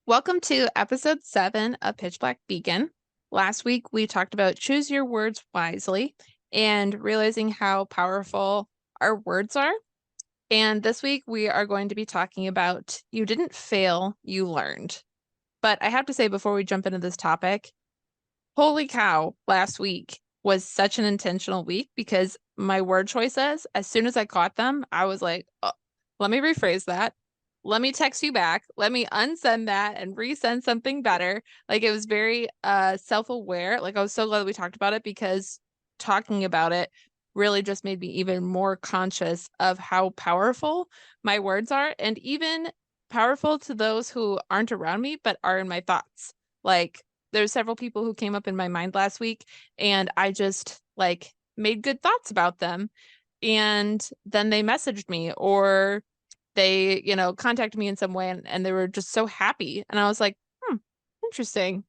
Welcome to episode 7 of Pitch Black Beacon. Last week, we talked about choose your words wisely and realizing how powerful our words are. And this week, we are going to be talking about you didn't fail, you learned. But I have to say, before we jump into this topic, holy cow, last week was such an intentional week because my word choices, as soon as I caught them, I was like, oh, let me rephrase that. Let me text you back. Let me unsend that and resend something better. Like it was very self-aware. Like I was so glad we talked about it because talking about it really just made me even more conscious of how powerful my words are and even powerful to those who aren't around me but are in my thoughts. Like there's several people who came up in my mind last week and I just like made good thoughts about them. And then they messaged me or they, contacted me in some way and they were just so happy. And I was like, interesting.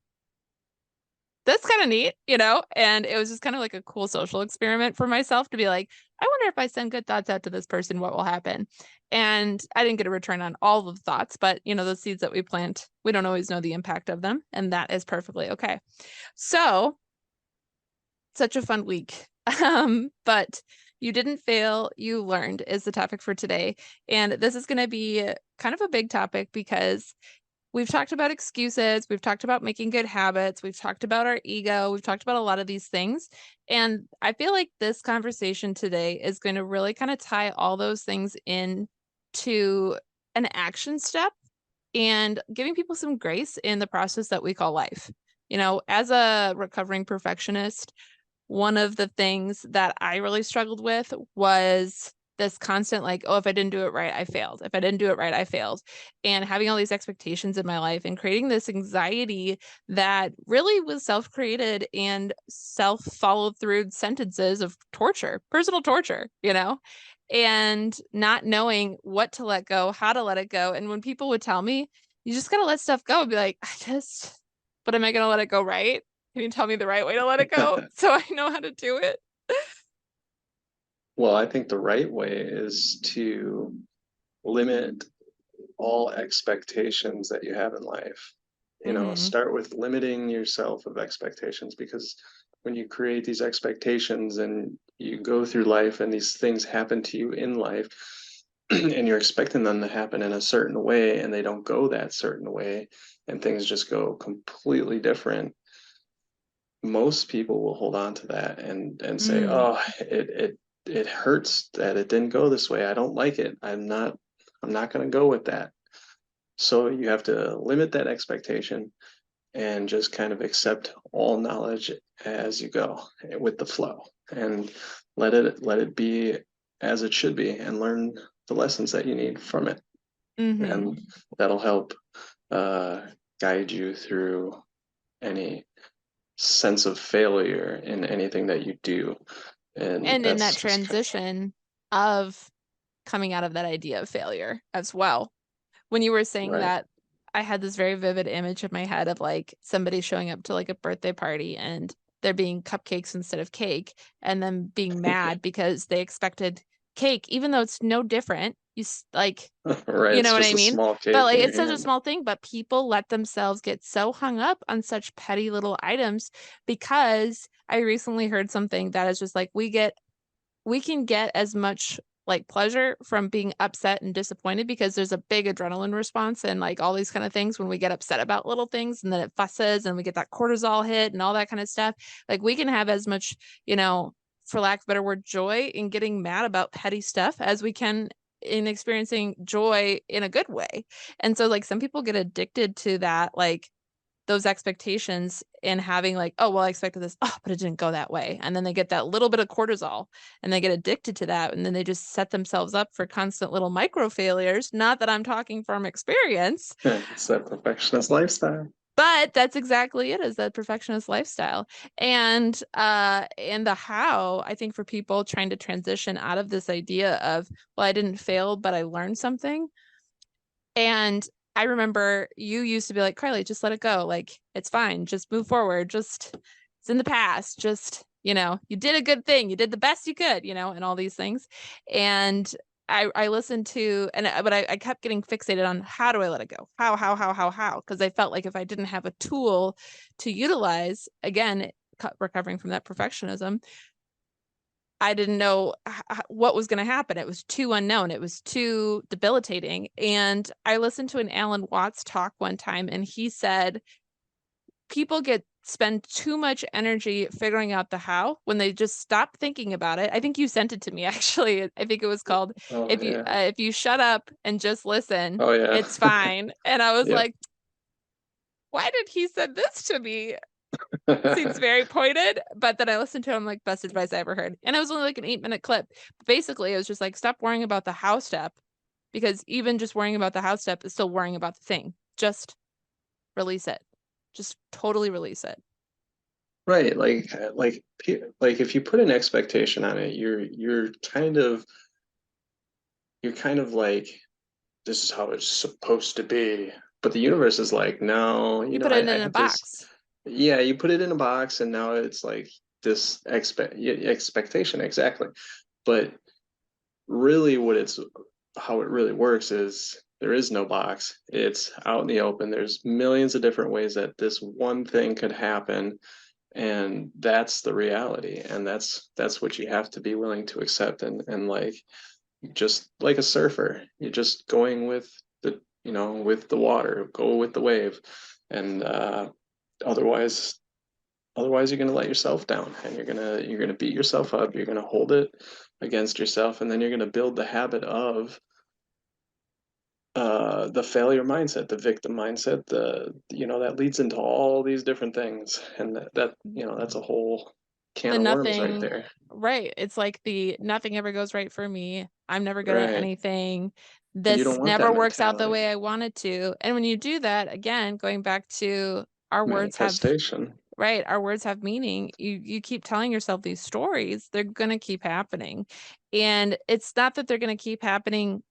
That's kind of neat. And it was just kind of like a cool social experiment for myself to be like, I wonder if I send good thoughts out to this person, what will happen? And I didn't get a return on all of the thoughts, but the seeds that we plant, we don't always know the impact of them, and that is perfectly okay. So, such a fun week. But you didn't fail, you learned is the topic for today. And this is going to be kind of a big topic because we've talked about excuses, we've talked about making good habits, we've talked about our ego, we've talked about a lot of these things. And I feel like this conversation today is going to really kind of tie all those things in to an action step and giving people some grace in the process that we call life. As a recovering perfectionist, one of the things that I really struggled with was this constant, like, oh, if I didn't do it right, I failed. If I didn't do it right, I failed. And having all these expectations in my life and creating this anxiety that really was self-created and self-followed through sentences of torture, personal torture, and not knowing what to let go, how to let it go. And when people would tell me, you just gotta let stuff go, I'd be like, but am I gonna let it go right? Can you tell me the right way to let it go so I know how to do it? Well, I think the right way is to limit all expectations that you have in life. Mm-hmm. Start with limiting yourself of expectations because when you create these expectations and you go through life and these things happen to you in life and you're expecting them to happen in a certain way and they don't go that certain way and things just go completely different, most people will hold on to that and say, Mm. "Oh, it hurts that it didn't go this way. I don't like it. I'm not going to go with that." So you have to limit that expectation and just kind of accept all knowledge as you go with the flow and let it be as it should be and learn the lessons that you need from it. Mm-hmm. And that'll help uh, guide you through any sense of failure in anything that you do. And And in that that's just kind transition of coming out of that idea of failure as well. When you were of saying right. that, I had this very vivid image in my head of like somebody showing up to like a birthday party and there being cupcakes instead of cake, and then being mad because they expected cake, even though it's no different. Like, Right. you It's know what I just a mean? small But cake like in your it's such a hand. small thing, but people let themselves get so hung up on such petty little items because I recently heard something that is just like we can get as much like pleasure from being upset and disappointed because there's a big adrenaline response and like all these kind of things when we get upset about little things and then it fusses and we get that cortisol hit and all that kind of stuff. Like we can have as much, for lack of a better word, joy in getting mad about petty stuff as we can in experiencing joy in a good way. And so like some people get addicted to that, like those expectations and having like, oh, well, I expected this, oh, but it didn't go that way. And then they get that little bit of cortisol and they get addicted to that. And then they just set themselves up for constant little micro failures. Not that I'm talking from experience, It's that perfectionist lifestyle. but that's exactly it, is that perfectionist lifestyle. And the how, I think for people trying to transition out of this idea of, well, I didn't fail, but I learned something. And I remember you used to be like, Carly, just let it go. Like, it's fine. Just move forward. Just, it's in the past. Just, you did a good thing. You did the best you could, and all these things. And I listened to, but I kept getting fixated on how do I let it go? How? Because I felt like if I didn't have a tool to utilize, again, recovering from that perfectionism, I didn't know what was going to happen. It was too unknown. It was too debilitating. And I listened to an Alan Watts talk one time, and he said people spend too much energy figuring out the how when they just stop thinking about it. I think you sent it to me actually. I think it was called Oh yeah. if you shut up and just listen, Oh yeah. it's fine. And I was Yep. like, why did he send this to me? Seems very pointed, but then I listened to him like best advice I ever heard. And it was only like an 8-minute clip. Basically, it was just like stop worrying about the how step because even just worrying about the how step is still worrying about the thing. Just release it. Just totally release it. Right, like if you put an expectation on it, you're kind of like, this is how it's supposed to be. But the universe is like, no, You put it I in a have this. box. Yeah, you put it in a box, and now it's like this expectation exactly. But really, how it really works is there is no box. It's out in the open. There's millions of different ways that this one thing could happen, and that's the reality, and that's what you have to be willing to accept, and like, just like a surfer, you're just going with with the water, go with the wave. And otherwise you're going to let yourself down, and you're going to beat yourself up, you're going to hold it against yourself, and then you're going to build the habit of the failure mindset, the victim mindset, that leads into all these different things, and that's a whole can The of worms right nothing, there. right. It's like the nothing ever goes right for me. I'm never good at Right. anything. And you This don't want never that works out the mentality. way I wanted to. And when you do that, again, going back to our words have, Manifestation. right, our words have meaning. You keep telling yourself these stories, they're gonna keep happening. And it's not that they're gonna keep happening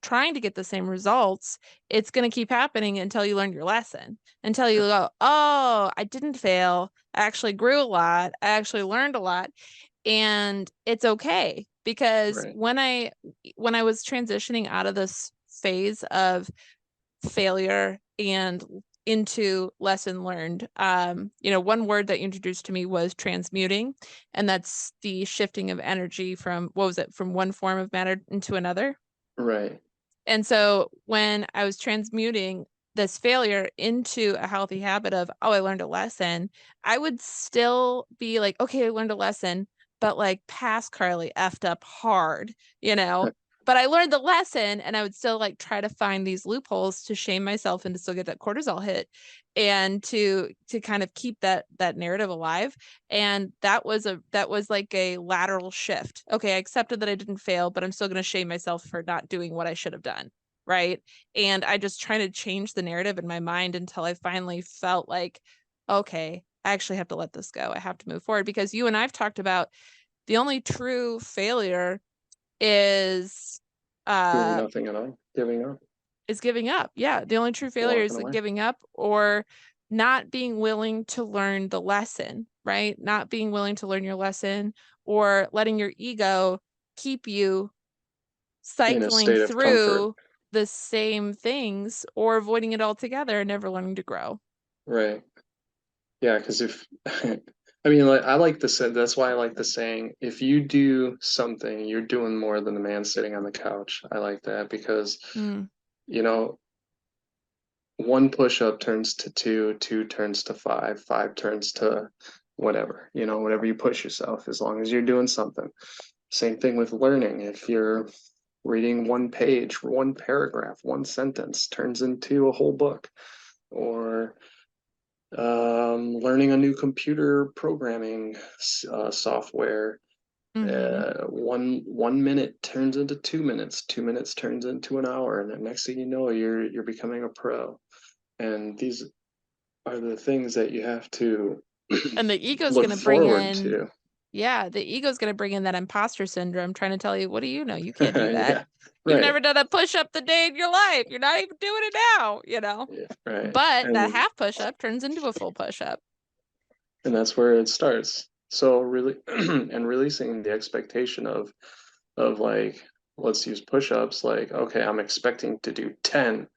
trying to get the same results. It's going to keep happening until you learn your lesson, until you go, oh, I didn't fail. I actually grew a lot. I actually learned a lot. And it's okay because Right. when I was transitioning out of this phase of failure and into lesson learned, one word that you introduced to me was transmuting, and that's the shifting of energy from, what was it, from one form of matter into another. Right. And so when I was transmuting this failure into a healthy habit of, oh, I learned a lesson, I would still be like, okay, I learned a lesson, but like past Carly effed up hard, you know? But I learned the lesson and I would still like try to find these loopholes to shame myself and to still get that cortisol hit and to kind of keep that narrative alive. And that was like a lateral shift. Okay, I accepted that I didn't fail, but I'm still going to shame myself for not doing what I should have done, right? And I just trying to change the narrative in my mind until I finally felt like, okay, I actually have to let this go. I have to move forward because you and I've talked about the only true failure is Doing uh nothing at all. Giving up. giving up. Yeah, the only true failure Walking is away. giving up or not being willing to learn the lesson, right? Not being willing to learn your lesson or letting your ego keep you In a cycling state of comfort. through the same things or avoiding it altogether and never learning to grow. Right. Yeah, because if I mean, like, I like the say that's why I like the saying, if you do something, you're doing more than the man sitting on the couch. I like that because, Mm, you know, one push up turns to two, two turns to five, five turns to whatever, whatever you push yourself, as long as you're doing something. Same thing with learning. If you're reading one page, one paragraph, one sentence turns into a whole book, or learning a new computer programming software. mm-hmm. One minute turns into 2 minutes. 2 minutes turns into an hour, and the next thing you know, you're becoming a pro. And these are the things that you have to And the ego's look going to bring forward in, to. yeah, the ego's going to bring in that imposter syndrome, trying to tell you, what do you know? You can't do that. Yeah, You've right. never done a push up the day in your life. You're not even doing it now. Yeah, right. But that And half push up turns into a full push up. that's where it starts. So really, and releasing the expectation of like, let's use push-ups, like, okay, I'm expecting to do 10,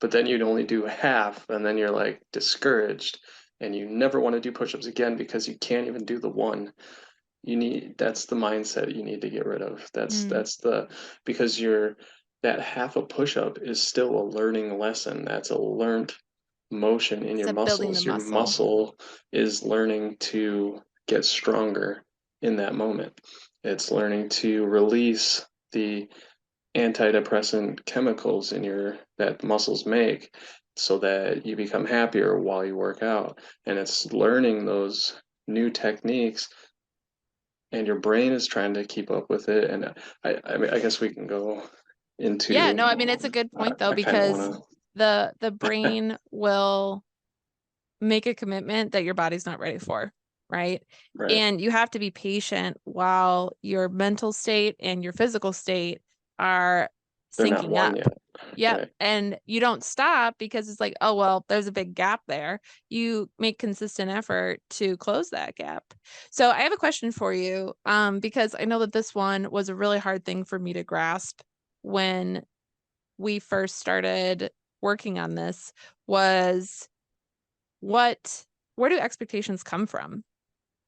but then you'd only do half, and then you're like discouraged, and you never want to do push-ups again because you can't even do the one. That's the mindset you need to get rid of. Mm. Because that half a push-up is still a learning lesson. That's a learned motion in your Instead of building the muscles. Your muscle. muscle is learning to get stronger in that moment. It's learning to release the antidepressant chemicals in your that muscles make so that you become happier while you work out. And it's learning those new techniques, and your brain is trying to keep up with it. And I mean, I guess we can go Yeah, into no, I mean it's a good point though, I kind of because want the brain will make a commitment that your body's not ready for, right? to, right, And you have to be patient while your mental state and your physical state are they're not syncing one up. yet, Yep. right? And you don't stop because it's like, oh, well, there's a big gap there. You make consistent effort to close that gap. So I have a question for you, because I know that this one was a really hard thing for me to grasp when we first started working on this was what where do expectations come from?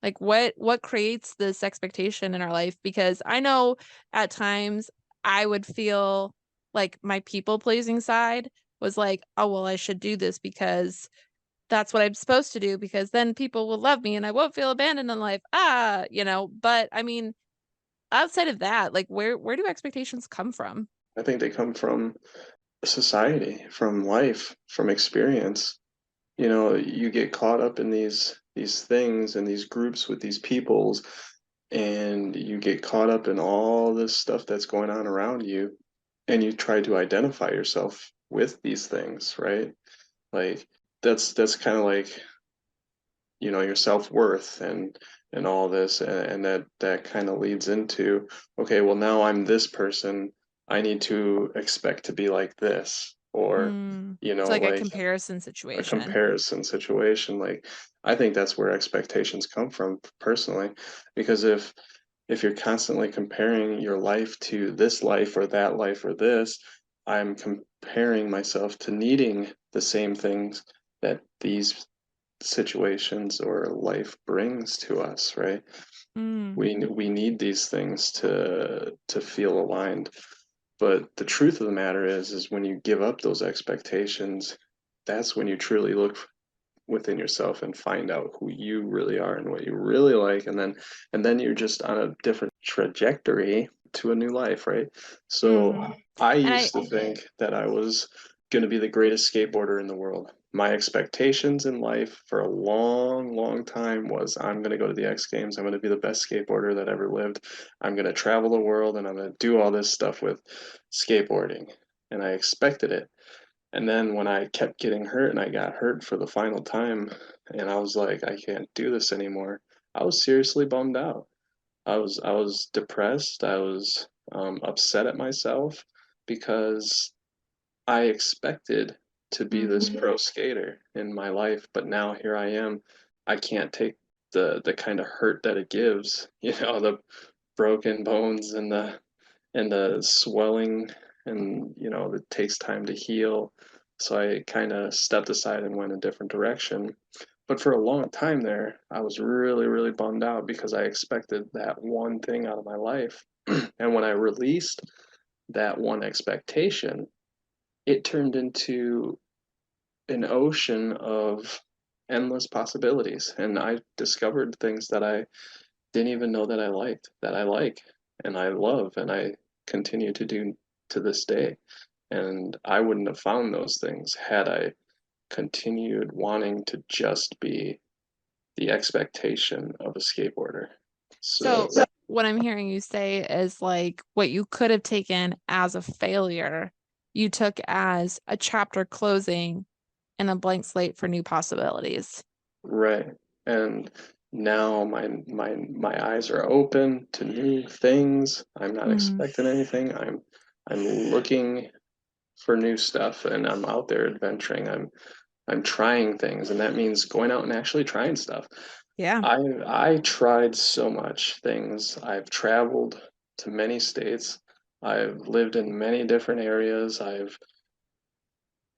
Like what creates this expectation in our life? Because I know at times I would feel like my people pleasing side was like, oh well, I should do this because that's what I'm supposed to do because then people will love me and I won't feel abandoned in life. But I mean, outside of that, like where do expectations come from? I think they come from society, from life, from experience. You know, you get caught up in these things and these groups with these peoples, and you get caught up in all this stuff that's going on around you, and you try to identify yourself with these things, right? Like that's kind of like, your self-worth and all this, and that kind of leads into, okay, well, now I'm this person, I need to expect to be like this, or Mm. It's like a like comparison a situation. comparison situation. Like, I think that's where expectations come from personally, because if you're constantly comparing your life to this life or that life or this, I'm comparing myself to needing the same things that these situations or life brings to us, right? Mm. We need these things to feel aligned. But the truth of the matter is when you give up those expectations, that's when you truly look within yourself and find out who you really are and what you really like, and then you're just on a different trajectory to a new life, right? So Mm-hmm. I And I used to think that I was going to be the greatest skateboarder in the world. My expectations in life for a long, long time was, I'm going to go to the X Games, I'm going to be the best skateboarder that ever lived, I'm going to travel the world, and I'm going to do all this stuff with skateboarding. And I expected it. And then when I kept getting hurt and I got hurt for the final time, and I was like, I can't do this anymore, I was seriously bummed out. I was depressed. I was upset at myself because I expected to be this mm-hmm. pro skater in my life, but now here I am. I can't take the kind of hurt that it gives, the broken bones and the swelling, and it takes time to heal. So I kind of stepped aside and went a different direction. But for a long time there, I was really, really bummed out because I expected that one thing out of my life. And when I released that one expectation, it turned into an ocean of endless possibilities. And I discovered things that I didn't even know that I liked, that I like and I love and I continue to do to this day. And I wouldn't have found those things had I continued wanting to just be the expectation of a skateboarder. So, So what I'm hearing you say is like what you could have taken as a failure, you took as a chapter closing and a blank slate for new possibilities. right. And now my eyes are open to new things. I'm not Mm. expecting anything. I'm looking for new stuff, and I'm out there adventuring. I'm trying things, and that means going out and actually trying stuff. Yeah. I tried so much things. I've traveled to many states. I've lived in many different areas. I've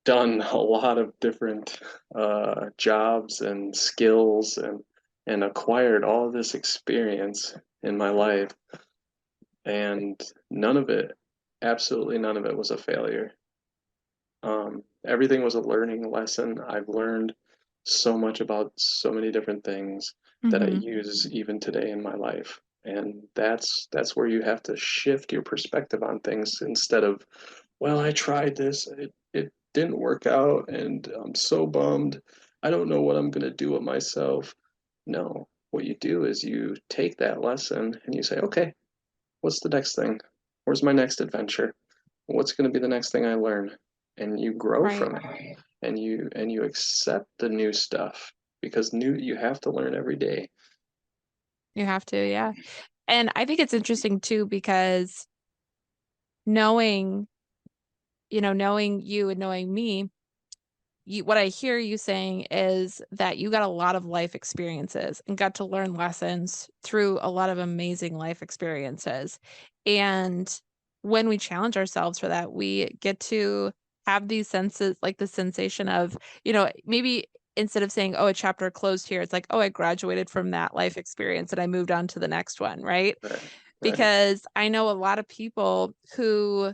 done a lot of different jobs and skills and acquired all this experience in my life, and none of it, absolutely none of it, was a failure. Everything was a learning lesson. I've learned so much about so many different things that I Mm-hmm. use even today in my life. And that's where you have to shift your perspective on things instead of, well, I tried this, it didn't work out, and I'm so bummed. I don't know what I'm gonna do with myself. No, what you do is you take that lesson and you say, okay, what's the next thing? Where's my next adventure? What's going to be the next thing I learn? And you grow Right. from it, and you accept the new stuff because new you have to learn every day. You have to, yeah. And I think it's interesting too because knowing, knowing you and knowing me, what I hear you saying is that you got a lot of life experiences and got to learn lessons through a lot of amazing life experiences. And when we challenge ourselves for that, we get to have these senses, like the sensation of, maybe instead of saying, oh, a chapter closed here, it's like, oh, I graduated from that life experience and I moved on to the next one, right? Right, right. Because I know a lot of people who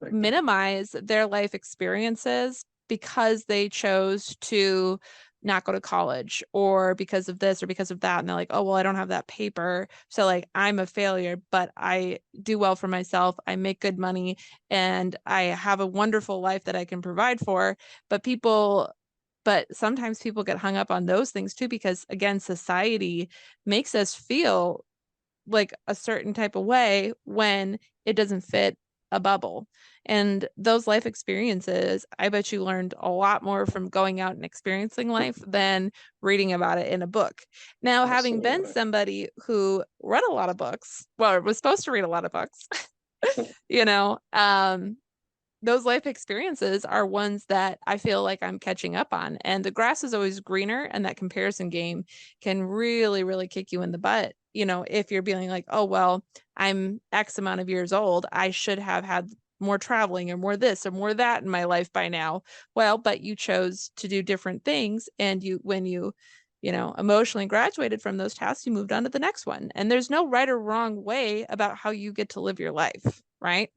Like that. minimize their life experiences because they chose to not go to college or because of this or because of that. And they're like, oh, well, I don't have that paper. So, like, I'm a failure, but I do well for myself. I make good money and I have a wonderful life that I can provide for. But sometimes people get hung up on those things too, because again, society makes us feel like a certain type of way when it doesn't fit a bubble. And those life experiences, I bet you learned a lot more from going out and experiencing life than reading about it in a book. Now, having been Absolutely. somebody who read a lot of books, well, was supposed to read a lot of books, you know, those life experiences are ones that I feel like I'm catching up on. And the grass is always greener, and that comparison game can really, really kick you in the butt. If you're feeling like, oh, well, I'm X amount of years old, I should have had more traveling or more this or more that in my life by now. Well, but you chose to do different things. And when you emotionally graduated from those tasks, you moved on to the next one. And there's no right or wrong way about how you get to live your life, right?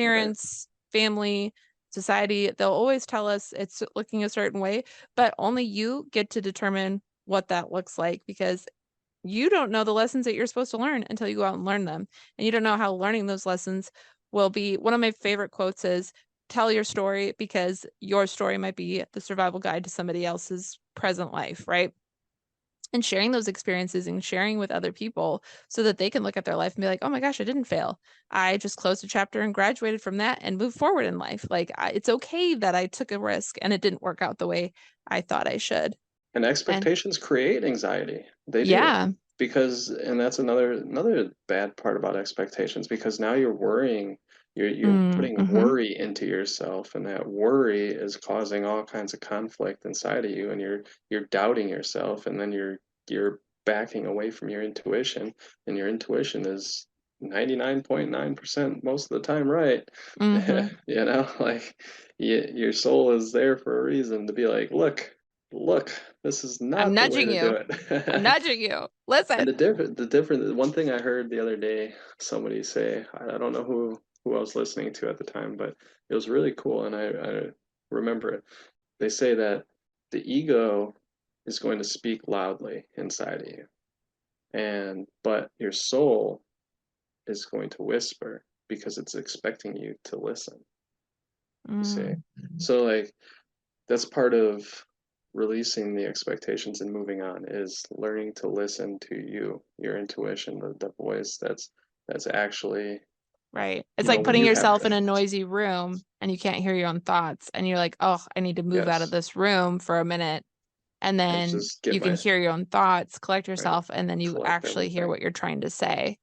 Right. Parents, family, society, they'll always tell us it's looking a certain way, but only you get to determine what that looks like because you don't know the lessons that you're supposed to learn until you go out and learn them. And you don't know how learning those lessons will be. One of my favorite quotes is tell your story because your story might be the survival guide to somebody else's present life, right? And sharing those experiences and sharing with other people so that they can look at their life and be like, oh my gosh, I didn't fail. I just closed a chapter and graduated from that and moved forward in life. Like, it's okay that I took a risk and it didn't work out the way I thought I should. And And expectations create anxiety. They do. yeah. Because and that's another bad part about expectations because now you're worrying, you're putting Mm-hmm. worry into yourself, and that worry is causing all kinds of conflict inside of you, and you're doubting yourself, and then you're backing away from your intuition, and your intuition is 99.9% most of the time right. Mm-hmm. Like your soul is there for a reason to be like, look, this is I'm not the way nudging to do you. I'm it. nudging you. Listen. And the one thing I heard the other day, somebody say, I don't know who I was listening to at the time, but it was really cool, and I remember it. They say that the ego is going to speak loudly inside of you, and but your soul is going to whisper because it's expecting you to listen. You see, Mm, so like that's part of releasing the expectations and moving on is learning to listen to you, your intuition, the voice that's actually, right. It's like when putting you have yourself in a noisy room and you can't hear your own thoughts. And you're like, oh, I need to move out of yes, this room for a minute. And and then just you get can my hear your own thoughts, collect right, yourself, and then you collect actually hear everything. what you're trying to say.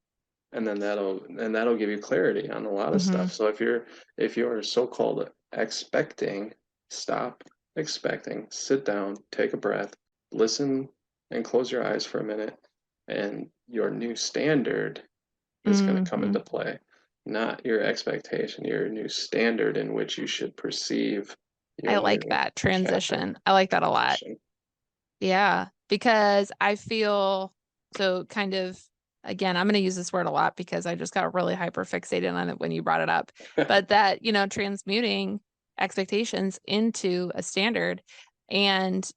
And then that'll give you clarity on a lot of Hmm. stuff. So if you're so-called expecting, stop expecting, sit down, take a breath, listen, and close your eyes for a minute, and your new standard is going to come Hmm. into play. not your expectation, your new standard in which you should perceive I your like new that chapter transition. I like that a lot. transition. Yeah, because I feel so kind of, again, I'm going to use this word a lot because I just got really hyper fixated on it when you brought it up. But that, transmuting expectations into a standard. And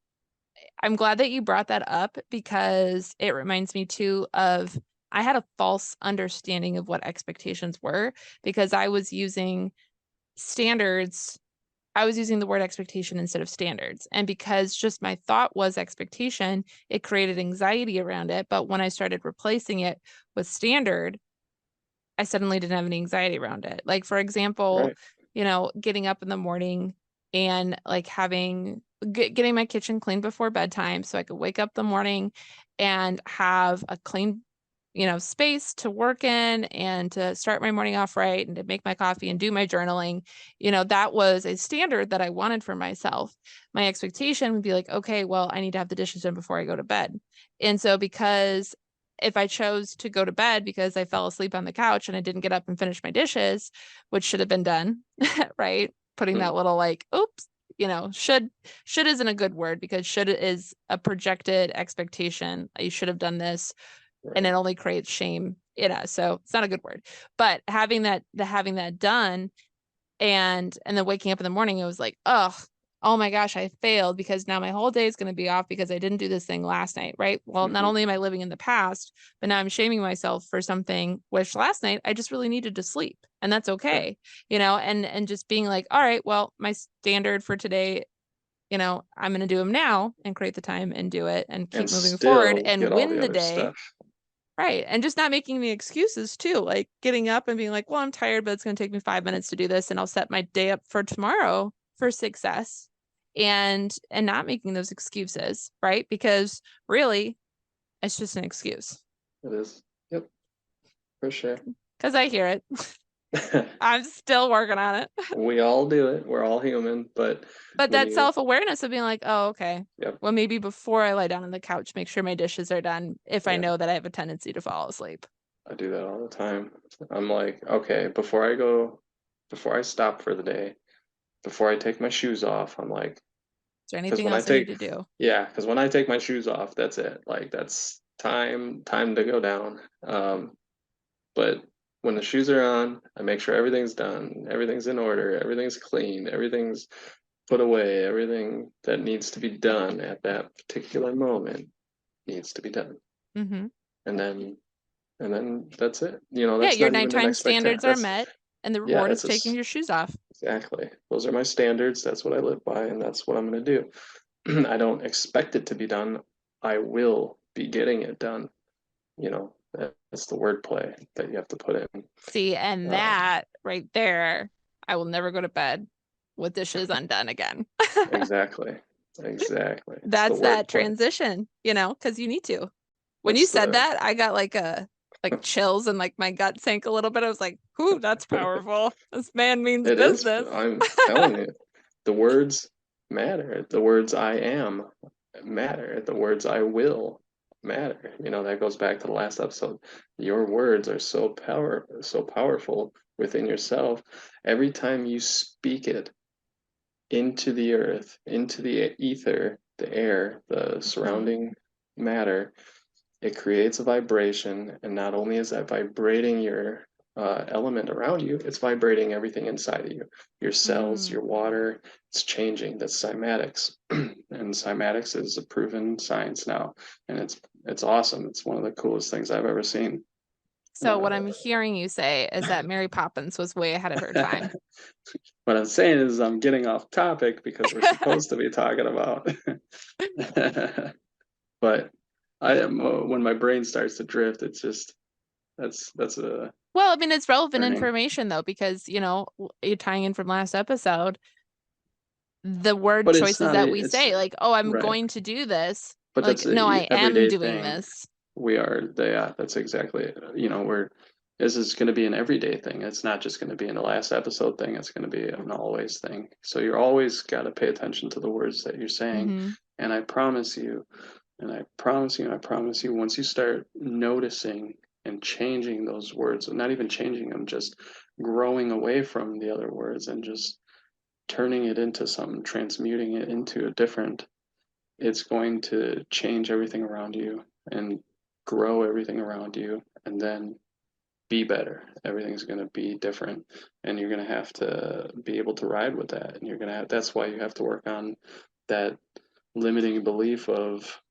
I'm glad that you brought that up because it reminds me too of I had a false understanding of what expectations were because standards I was using the word expectation instead of standards. And because just my thought was expectation, it created anxiety around it. But when I started replacing it with standard, I suddenly didn't have any anxiety around it. Like, for example, Right. getting up in the morning and like getting my kitchen clean before bedtime so I could wake up the morning and have a clean, space to work in and to start my morning off right and to make my coffee and do my journaling. That was a standard that I wanted for myself. My expectation would be like, okay, well, I need to have the dishes done before I go to bed. And so because if I chose to go to bed because I fell asleep on the couch and I didn't get up and finish my dishes, which should have been done, right? Putting Hmm. that little like, oops, should isn't a good word because should is a projected expectation. You should have done this, and it Right. only creates shame in us. So it's not a good word. But having that done and then waking up in the morning, it was like, oh my gosh, I failed because now my whole day is going to be off because I didn't do this thing last night, right? Well, not Hmm. only am I living in the past, but now I'm shaming myself for something which last night I just really needed to sleep, and that's Sure. okay, and just being like, all right, well, my standard for today, I'm going to do them now and create the time and do it and And keep moving forward still and get all win the the other day. stuff. Right. And just not making the excuses too, like getting up and being like, well, I'm tired, but it's going to take me 5 minutes to do this. And I'll set my day up for tomorrow for success and not making those excuses. Right. Because really, it's just an excuse. It is. Yep, for sure. Because I hear it. I'm still working on it. We all do it. We're all human, but But when that you, self-awareness of being like, oh, okay. yep, Well, maybe before I lie down on the couch, make sure my dishes are done if I yeah, know that I have a tendency to fall asleep. I do that all the time. I'm like, okay, before I stop for the day, before I take my shoes off, I'm like, Is there because anything when I else I need take, to do? yeah, because when I take my shoes off, that's it. Like that's time to go down. But when the shoes are on, I make sure everything's done, everything's in order, everything's clean, everything's put away, everything that needs to be done at that particular moment needs to be done. Mm-hmm. And then that's it. Yeah, That's your not even an nighttime expectation. standards are That's met, and the yeah, reward is taking your shoes off. exactly. Those are my standards. That's what I live by, and that's what I'm going to do. I don't expect it to be done. I will be getting it done. That's the wordplay that you have to put in. See, and Um, that right there, I will never go to bed with dishes undone again. exactly, exactly. It's the That's that wordplay. transition, because you need to. When you That's said the that, I got like chills and like my gut sank a little bit. I was like, "Whoo, that's powerful. This man means It is. business." I'm telling you, the words matter. The words I am matter. The words I will matter. That goes back to the last episode. Your words are so powerful within yourself. Every time you speak it into the earth, into the ether, the air, the Mhm. surrounding matter, it creates a vibration, and not only is that vibrating your element around you, it's vibrating everything inside of you. Your cells, Mm. your water, it's changing. That's cymatics, and cymatics is a proven science now, and it's awesome. It's one of the coolest things I've ever seen. So Uh, what I'm hearing you say is that Mary Poppins was way ahead of her time. what I'm saying is I'm getting off topic because we're supposed to be talking about, but I am when my brain starts to drift, it's just that's a Well, I mean, it's relevant learning. information though, because, you're tying in from last episode, the word But it's choices not that we it's say, like, oh, I'm right. going to do this. But Like, that's no, I a am everyday doing thing. this. Yeah, that's exactly it. We're this is going to be an everyday thing. It's not just going to be in the last episode thing. It's going to be an always thing. So you're always got to pay attention to the words that you're saying. Hmm. And I promise you, and I promise you, once you start noticing and changing those words, not even changing them, just growing away from the other words and just turning it into something, transmuting it into a different, it's going to change everything around you and grow everything around you, and then be better. Everything's going to be different, and you're going to have to be able to ride with that. And you're going to have, that's why you have to work on that limiting belief of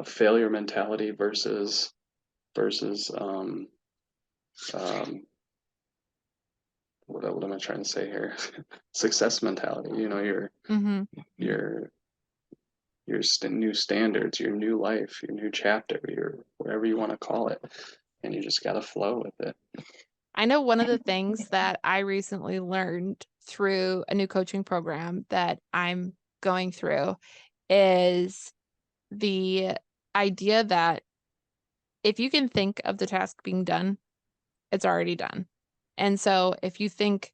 failure mentality versus um, what am I trying to say here? Success mentality. You know, Mm-hmm. your new standards, your new life, your new chapter, your whatever you want to call it, and you just got to flow with it. I know one of the things that I recently learned through a new coaching program that I'm going through is the idea that if you can think of the task being done, it's already done. And so if you think,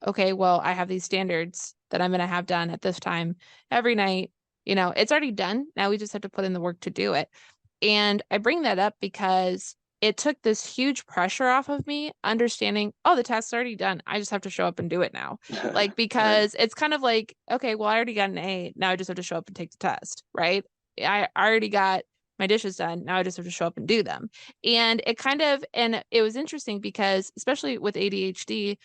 okay, well, I have these standards that I'm going to have done at this time every night, it's already done. Now we just have to put in the work to do it. And I bring that up because it took this huge pressure off of me understanding, oh, the task's already done. I just have to show up and do it now. Like, Right. because it's kind of like, okay, well, I already got an A. Now I just have to show up and take the test, right? I already got my dishes done. Now I just have to show up and do them. And it was interesting because, especially with ADHD,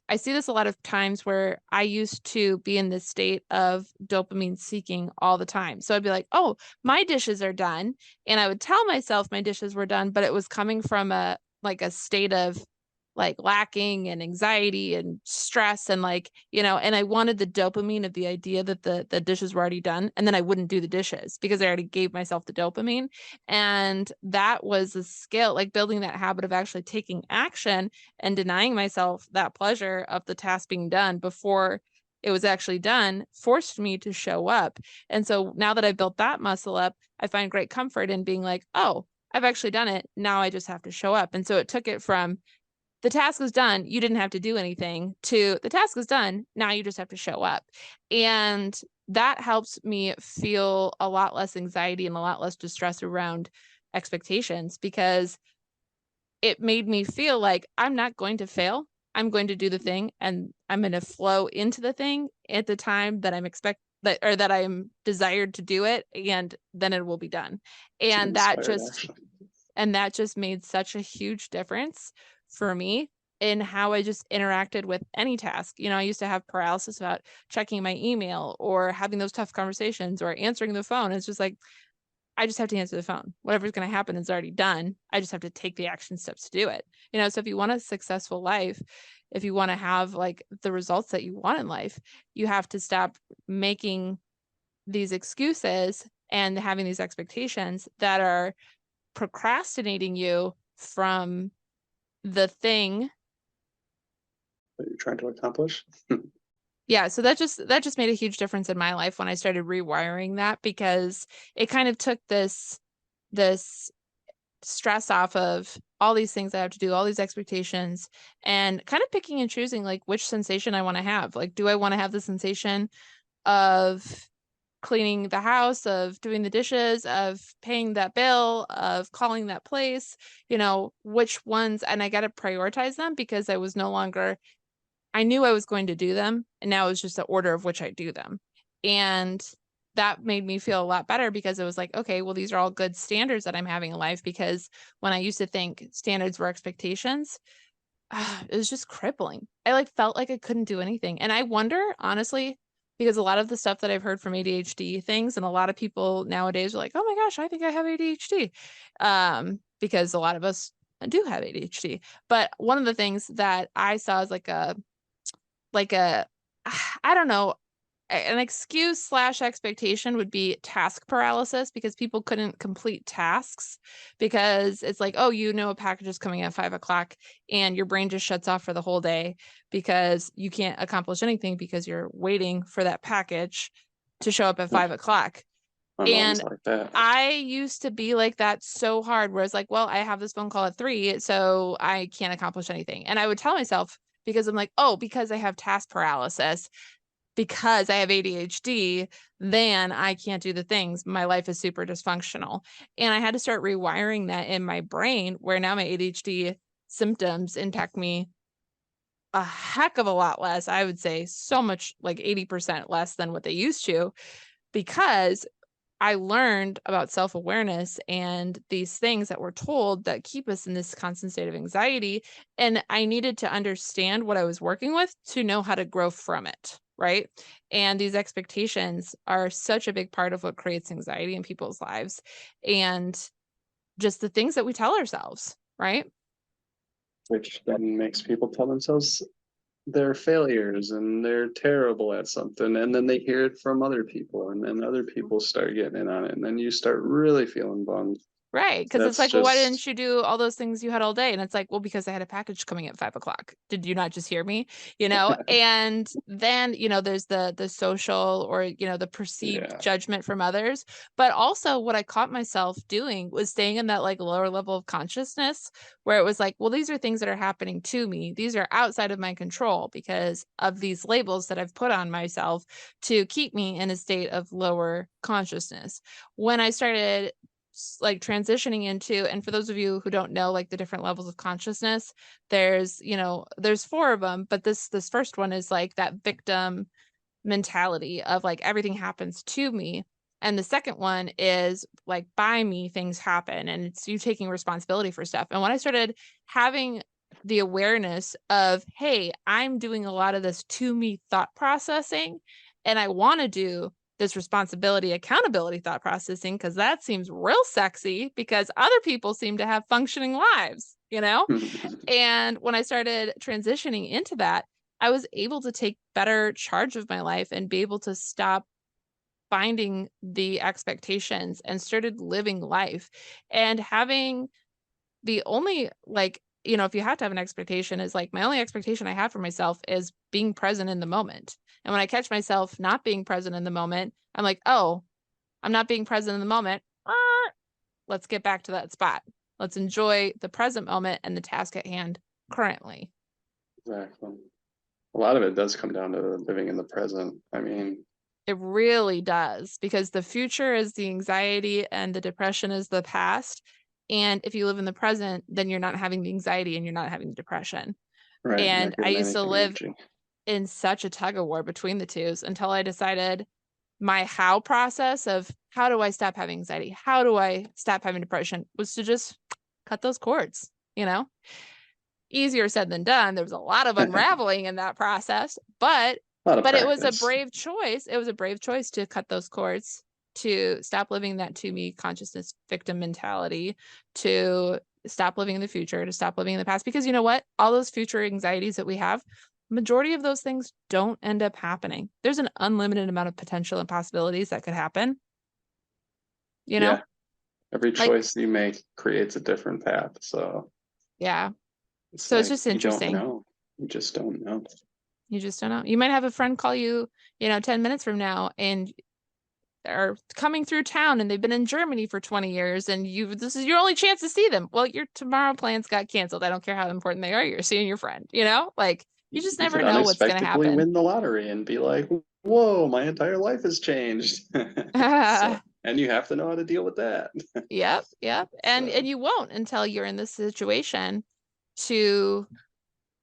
I see this a lot of times where I used to be in this state of dopamine seeking all the time. So I'd be like, oh, my dishes are done. And I would tell myself my dishes were done, but it was coming from a state of like lacking and anxiety and stress and and I wanted the dopamine of the idea that the dishes were already done. And then I wouldn't do the dishes because I already gave myself the dopamine. And that was a skill, like building that habit of actually taking action and denying myself that pleasure of the task being done before it was actually done forced me to show up. And so now that I've built that muscle up, I find great comfort in being like, oh, I've actually done it. Now I just have to show up. And so it took it from the task is done, you didn't have to do anything, to the task is done, now you just have to show up. And that helps me feel a lot less anxiety and a lot less distress around expectations because it made me feel like I'm not going to fail. I'm going to do the thing and I'm going to flow into the thing at the time that that I'm desired to do it, and then it will be done. Some And that inspired just action. and that just made such a huge difference for me in how I just interacted with any task. I used to have paralysis about checking my email or having those tough conversations or answering the phone. It's just like I just have to answer the phone. Whatever's going to happen is already done. I just have to take the action steps to do it. So if you want a successful life, if you want to have like the results that you want in life, you have to stop making these excuses and having these expectations that are procrastinating you from the thing. What you're trying to accomplish. Yeah, so that just made a huge difference in my life when I started rewiring that, because it kind of took this stress off of all these things I have to do, all these expectations, and kind of picking and choosing like which sensation I want to have. Like, do I want to have the sensation of cleaning the house, of doing the dishes, of paying that bill, of calling that place, which ones, and I got to prioritize them because I knew I was going to do them, and now it was just the order of which I do them. And that made me feel a lot better because it was like, okay, well, these are all good standards that I'm having in life, because when I used to think standards were expectations, it was just crippling. I like felt like I couldn't do anything. And I wonder, honestly, because a lot of the stuff that I've heard from ADHD things, and a lot of people nowadays are like, oh my gosh, I think I have ADHD. Because a lot of us do have ADHD. But one of the things that I saw as like a I don't know, an excuse slash expectation would be task paralysis, because people couldn't complete tasks because it's like, oh, a package is coming at 5 o'clock and your brain just shuts off for the whole day because you can't accomplish anything because you're waiting for that package to show up at 5 o'clock. My mom's And like that. I used to be like that so hard, where it's like, well, I have this phone call at 3, so I can't accomplish anything. And I would tell myself, because I'm like, oh, because I have task paralysis, because I have ADHD, then I can't do the things. My life is super dysfunctional. And I had to start rewiring that in my brain where now my ADHD symptoms impact me a heck of a lot less. I would say so much, like 80% less than what they used to, because I learned about self-awareness and these things that we're told that keep us in this constant state of anxiety. And I needed to understand what I was working with to know how to grow from it. Right. And these expectations are such a big part of what creates anxiety in people's lives. And just the things that we tell ourselves. Right. Which then makes people tell themselves they're failures and they're terrible at something. And then they hear it from other people, and then other people start getting in on it. And then you start really feeling bummed. Right, because it's That's like, well, why didn't just, you do all those things you had all day? And it's like, well, because I had a package coming at 5 o'clock. Did you not just hear me? You know, and then, there's the social or, the perceived yeah. judgment from others. But also what I caught myself doing was staying in that like lower level of consciousness where it was like, well, these are things that are happening to me. These are outside of my control because of these labels that I've put on myself to keep me in a state of lower consciousness. When I started like transitioning into, and for those of you who don't know like the different levels of consciousness, there's four of them, but this first one is like that victim mentality of like everything happens to me. And the second one is like by me things happen and it's you taking responsibility for stuff. And when I started having the awareness of, hey, I'm doing a lot of this to me thought processing, and I want to do this responsibility, accountability thought processing, because that seems real sexy because other people seem to have functioning lives, you know? And when I started transitioning into that, I was able to take better charge of my life and be able to stop finding the expectations and started living life and having the only like, if you have to have an expectation is like my only expectation I have for myself is being present in the moment. And when I catch myself not being present in the moment, I'm like, oh, I'm not being present in the moment. Let's get back to that spot. Let's enjoy the present moment and the task at hand currently. Exactly. A lot of it does come down to living in the present. I mean, It really does, because the future is the anxiety and the depression is the past. And if you live in the present, then you're not having the anxiety and you're not having the depression. right, you're And not I giving used to anything live energy. in such a tug of war between the twos until I decided my how process of how do I stop having anxiety? How do I stop having depression was to just cut those cords, you know? Easier said than done. There was a lot of A unraveling in that process, but lot of it was a practice. brave choice. It was a brave choice to cut those cords, to stop living that to me consciousness victim mentality, to stop living in the future, to stop living in the past. Because you know what? All those future anxieties that we have, majority of those things don't end up happening. There's an unlimited amount of potential and possibilities that could happen, you know? Yeah, every Like, choice you make creates a different path. So yeah. it's So it's like just you don't interesting. know. You just don't know. You just don't know. You might have a friend call you, 10 minutes from now and are coming through town and they've been in Germany for 20 years and this is your only chance to see them. Well, your tomorrow plans got canceled. I don't care how important they are. You're seeing your friend, Like you just You never could know what's going to unexpectedly happen. win the lottery and be like, whoa, my entire life has changed. So, and you have to know how to deal with that. Yep, yep. And So, you won't until you're in this situation to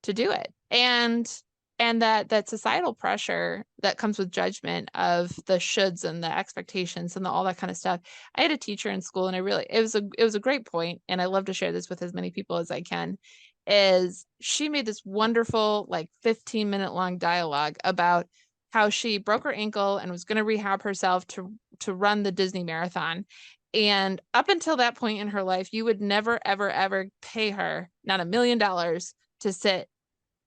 do it. And that societal pressure that comes with judgment of the shoulds and the expectations and all that kind of stuff. I had a teacher in school and it was a great point, and I love to share this with as many people as I can, is she made this wonderful like 15-minute long dialogue about how she broke her ankle and was going to rehab herself to run the Disney marathon. And up until that point in her life, you would never, ever, ever pay her not $1 million to sit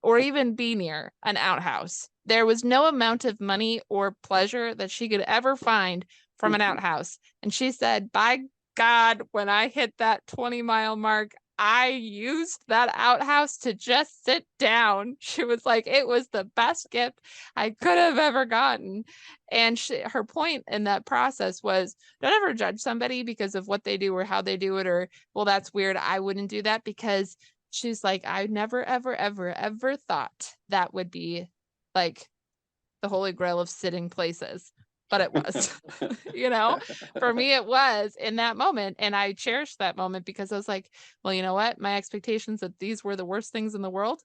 or even be near an outhouse. There was no amount of money or pleasure that she could ever find from an outhouse. And she said, by God, when I hit that 20-mile mark, I used that outhouse to just sit down. She was like, it was the best gift I could have ever gotten. And her point in that process was, don't ever judge somebody because of what they do or how they do it, or, well, that's weird. I wouldn't do that, because she's like, I never, ever, ever, ever thought that would be like the holy grail of sitting places, but it was. You know, for me, it was in that moment. And I cherished that moment because I was like, well, you know what? My expectations that these were the worst things in the world,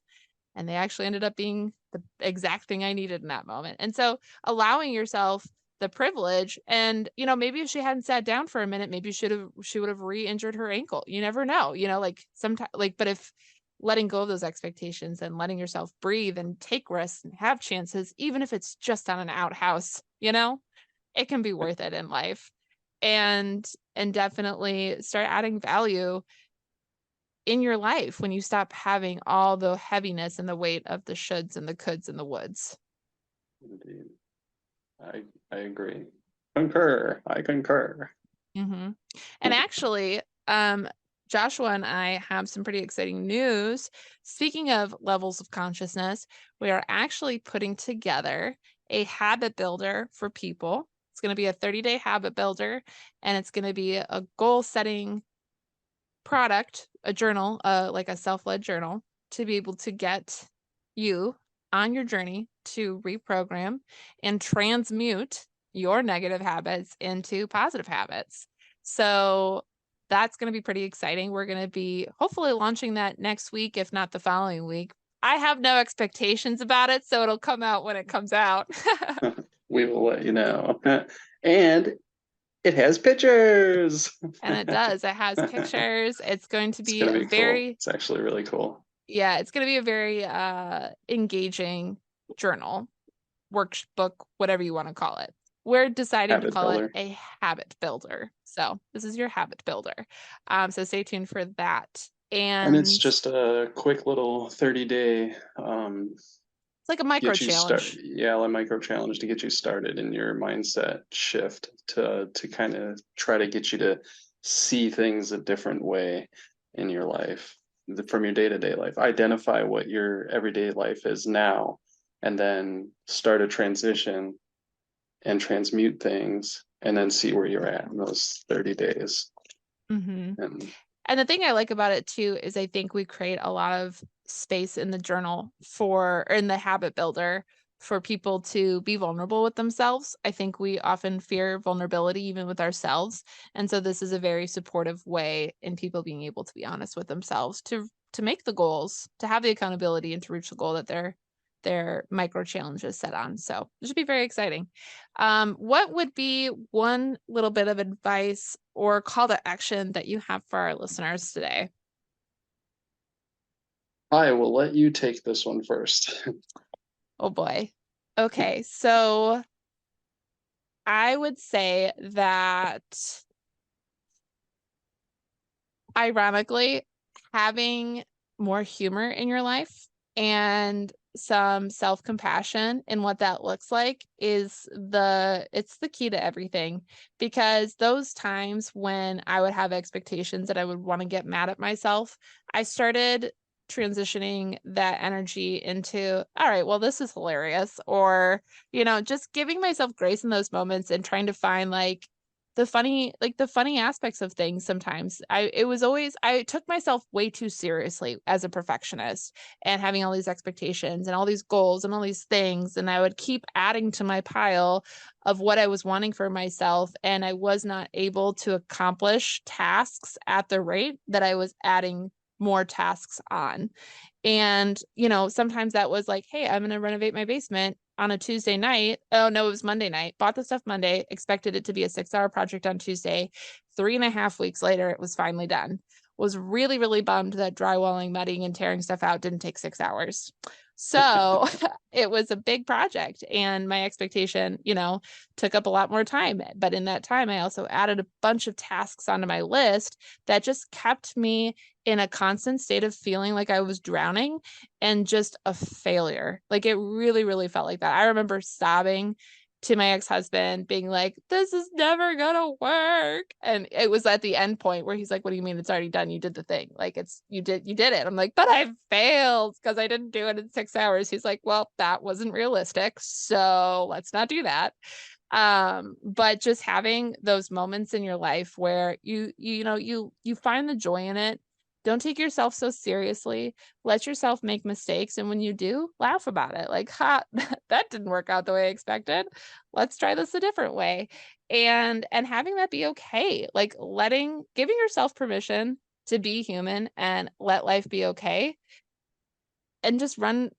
and they actually ended up being the exact thing I needed in that moment. And so allowing yourself the privilege, and maybe if she hadn't sat down for a minute, maybe she would have re-injured her ankle. You never know, like sometimes, like, but if letting go of those expectations and letting yourself breathe and take risks and have chances, even if it's just on an outhouse, it can be worth it in life. And definitely start adding value in your life when you stop having all the heaviness and the weight of the shoulds and the coulds and the woulds. Indeed. I agree. Concur. I concur. hmm And actually, Joshua and I have some pretty exciting news. Speaking of levels of consciousness, we are actually putting together a habit builder for people. It's going to be a 30-day habit builder, and it's going to be a goal setting product, a journal, like a self-led journal, to be able to get you on your journey to reprogram and transmute your negative habits into positive habits. So that's going to be pretty exciting. We're going to be hopefully launching that next week, if not the following week. I have no expectations about it, so it'll come out when it comes out. We will let you know. And it has pictures. And it does. It has pictures. It's going to It's be gonna a be cool. very It's actually really cool. Yeah, it's going to be a very engaging journal, workbook, whatever you want to call it. We're deciding to Habit call it builder. a habit builder. So this is your habit builder. So stay tuned for that. And it's And just a quick little 30-day it's like a micro get you start challenge. yeah, a micro challenge to get you started in your mindset shift to kind of try to get you to see things a different way in your life from your day-to-day life. Identify what your everyday life is now, and then start a transition and transmute things, and then see where you're at in those 30 days. hmm And And the thing I like about it too is I think we create a lot of space in the journal or in the habit builder for people to be vulnerable with themselves. I think we often fear vulnerability even with ourselves. And so this is a very supportive way in people being able to be honest with themselves to make the goals, to have the accountability and to reach the goal that their micro challenge is set on. So it should be very exciting. What would be one little bit of advice or call to action that you have for our listeners today? I will let you take this one first. Oh boy. Okay, so I would say that ironically, having more humor in your life and some self-compassion in what that looks like it's the key to everything, because those times when I would have expectations that I would want to get mad at myself, I started transitioning that energy into, all right, well, this is hilarious, or just giving myself grace in those moments and trying to find the funny aspects of things. Sometimes I took myself way too seriously as a perfectionist and having all these expectations and all these goals and all these things, and I would keep adding to my pile of what I was wanting for myself, and I was not able to accomplish tasks at the rate that I was adding more tasks on. And, sometimes that was like, hey, I'm going to renovate my basement on a Tuesday night. Oh, no, it was Monday night. Bought the stuff Monday, expected it to be a 6-hour project on Tuesday. 3.5 weeks later, it was finally done. Was really, really bummed that drywalling, mudding, and tearing stuff out didn't take 6 hours. So it was a big project, and my expectation, took up a lot more time. But in that time, I also added a bunch of tasks onto my list that just kept me in a constant state of feeling like I was drowning and just a failure. Like it really, really felt like that. I remember sobbing to my ex-husband, being like, this is never gonna work. And it was at the end point where he's like, what do you mean it's already done? You did the thing. Like you did it. I'm like, but I failed because I didn't do it in 6 hours. He's like, well, that wasn't realistic. So let's not do that. But just having those moments in your life where you find the joy in it. Don't take yourself so seriously. Let yourself make mistakes, and when you do, laugh about it. Like, ha, that didn't work out the way I expected. Let's try this a different way. And having that be okay, like giving yourself permission to be human and let life be okay and just roll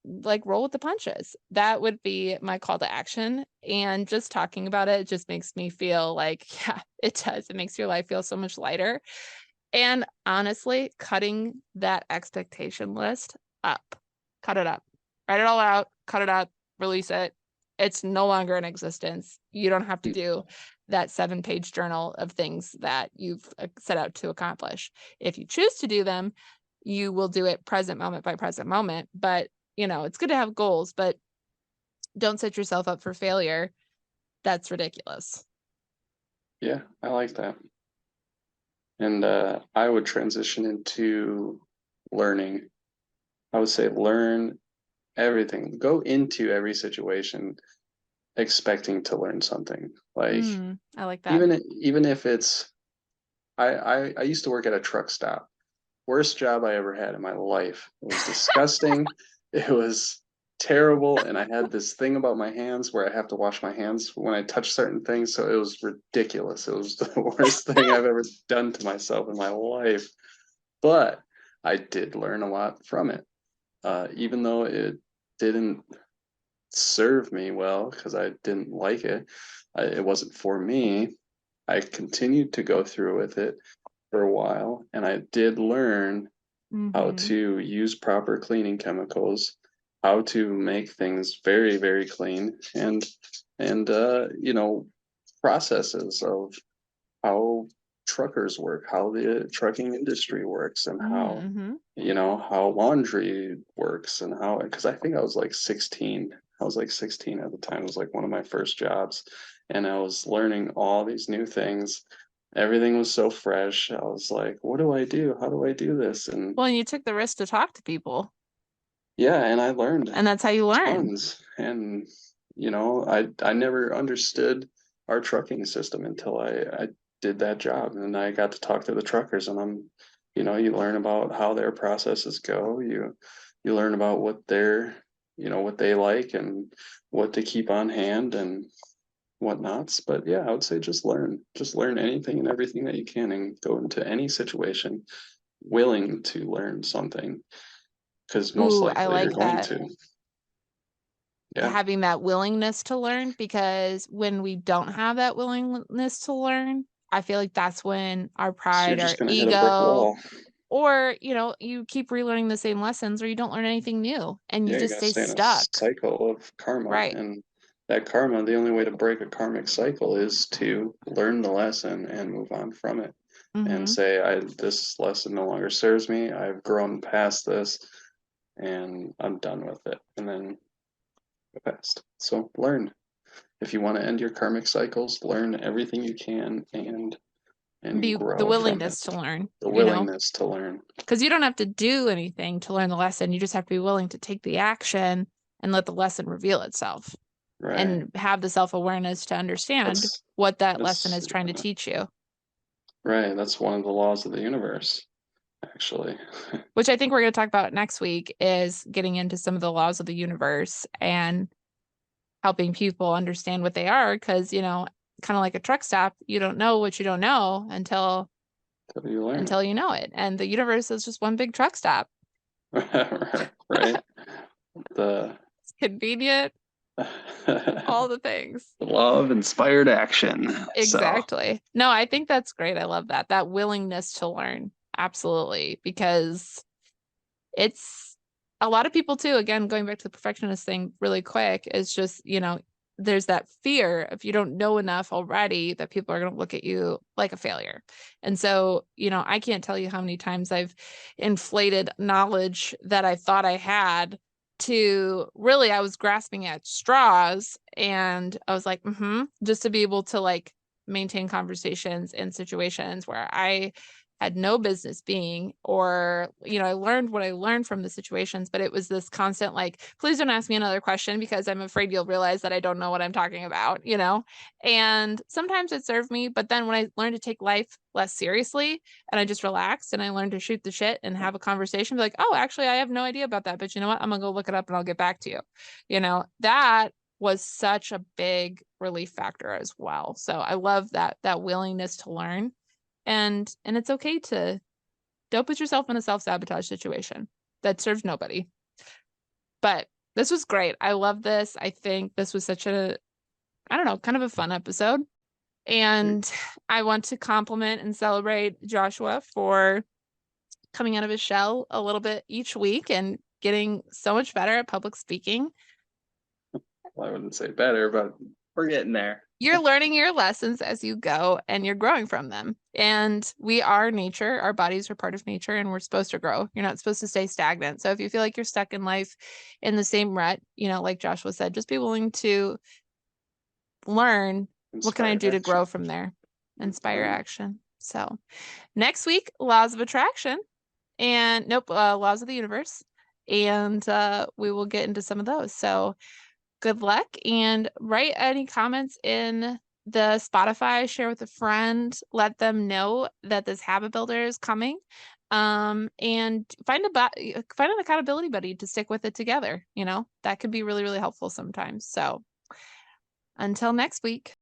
with the punches. That would be my call to action. And just talking about it just makes me feel like, yeah, it does. It makes your life feel so much lighter. And honestly, cutting that expectation list up, cut it up, write it all out, cut it up, release it. It's no longer in existence. You don't have to do that 7-page journal of things that you've set out to accomplish. If you choose to do them, you will do it present moment by present moment. But, it's good to have goals, but don't set yourself up for failure. That's ridiculous. Yeah, I like that. And I would transition into learning. I would say learn everything. Go into every situation expecting to learn something. Like I like that. even if it's I used to work at a truck stop. Worst job I ever had in my life. It was disgusting. It was terrible. And I had this thing about my hands where I have to wash my hands when I touch certain things. So it was ridiculous. It was the worst thing I've ever done to myself in my life. But I did learn a lot from it. Even though it didn't serve me well because I didn't like it, it wasn't for me. I continued to go through with it for a while, and I did learn how Mm-hmm. to use proper cleaning chemicals, how to make things very, very clean, and processes of how truckers work, how the trucking industry works, and Mm-hmm. how laundry works, and how, because I think I was like 16. I was like 16 at the time. It was like one of my first jobs, and I was learning all these new things. Everything was so fresh. I was like, what do I do? How do I do this? And Well, and you took the risk to talk to people, yeah, and I learned and that's how you learn. tons. And I never understood our trucking system until I did that job, and I got to talk to the truckers, and you learn about how their processes go. You learn about what they like and what to keep on hand and whatnots. But yeah, I would say just learn anything and everything that you can, and go into any situation willing to learn something, because most Ooh, I likely you're like going that. to. Yeah. Having that willingness to learn, because when we don't have that willingness to learn, I feel like that's when our So you're pride, our just gonna hit a brick ego, wall. or, you keep relearning the same lessons or you don't learn anything new and you Yeah, you just gotta stay stay in a stuck. cycle of karma, Right. and that karma, the only way to break a karmic cycle is to learn the lesson and move on from it, and Mm-hmm. say, I this lesson no longer serves me. I've grown past this, and I'm done with it, and then go past. So learn. If you want to end your karmic cycles, learn everything you can, and Be the grow from it. willingness to learn, The willingness to learn. because you don't have to do anything to learn the lesson. You just have to be willing to take the action and let the lesson reveal itself Right. and have the self-awareness to understand That's what that lesson that's is trying to teach you, right. That's one of the laws of the universe, actually. which I think we're going to talk about next week, is getting into some of the laws of the universe and helping people understand what they are. Because, kind of like a truck stop, you don't know what you don't know So you learn. until you know it. And the universe is just one big truck stop. Right? The It's convenient, all the the things. law of inspired action. So Exactly. No, I think that's great. I love that willingness to learn. Absolutely. Because it's a lot of people too, again, going back to the perfectionist thing really quick, is just, there's that fear, if you don't know enough already, that people are going to look at you like a failure. And so, I can't tell you how many times I've inflated knowledge that I thought I had, to really, I was grasping at straws, and I was like, just to be able to maintain conversations in situations where I had no business being, or, I learned what I learned from the situations, but it was this constant, please don't ask me another question because I'm afraid you'll realize that I don't know what I'm talking about. And sometimes it served me, but then when I learned to take life less seriously and I just relaxed and I learned to shoot the shit and have a conversation, be like, oh, actually, I have no idea about that, but you know what? I'm gonna go look it up and I'll get back to you. That was such a big relief factor as well. So I love that willingness to learn, and it's okay to don't put yourself in a self-sabotage situation that serves nobody. But this was great. I love this. I think this was such a, I don't know, kind of a fun episode. And I want to compliment and celebrate Joshua for coming out of his shell a little bit each week and getting so much better at public speaking. Well, I wouldn't say better, but we're getting there. You're learning your lessons as you go and you're growing from them. And we are nature. Our bodies are part of nature and we're supposed to grow. You're not supposed to stay stagnant. So if you feel like you're stuck in life in the same rut, like Joshua said, just be willing to learn what can I do to grow from there. Inspire action. So next week, laws of attraction and laws of the universe. And we will get into some of those. So good luck and write any comments in the Spotify, share with a friend, let them know that this habit builder is coming. And find an accountability buddy to stick with it together. That could be really, really helpful sometimes. So until next week.